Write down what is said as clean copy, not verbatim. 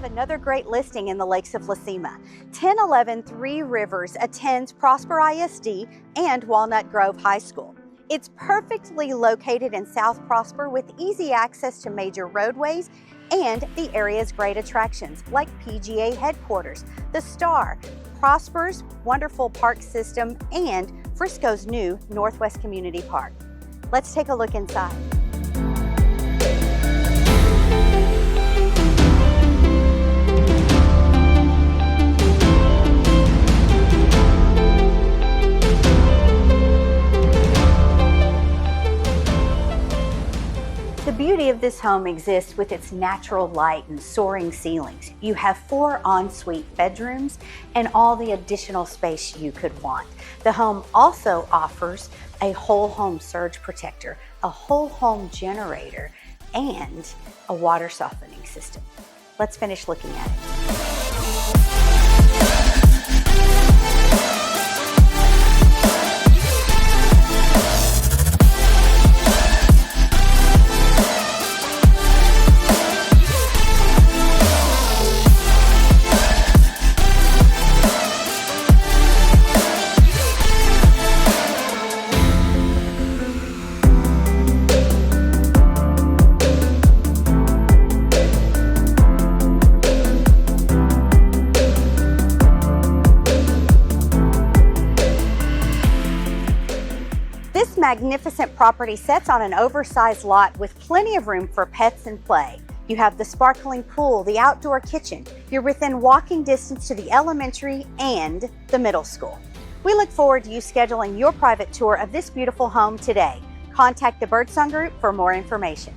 have another great listing in the lakes of Cima. 1011 Three Rivers attends Prosper ISD and Walnut Grove High School. It's perfectly located in South Prosper with easy access to major roadways and the area's great attractions like PGA headquarters, the Star, Prosper's wonderful park system, and Frisco's new Northwest Community Park. Let's take a look inside. The beauty of this home exists with its natural light and soaring ceilings. You have 4 ensuite bedrooms and all the additional space you could want. The home also offers a whole home surge protector, a whole home generator, and a water softening system. Let's finish looking at it. This magnificent property sits on an oversized lot with plenty of room for pets and play. You have the sparkling pool, the outdoor kitchen. You're within walking distance to the elementary and the middle school. We look forward to you scheduling your private tour of this beautiful home today. Contact the Birdsong Group for more information.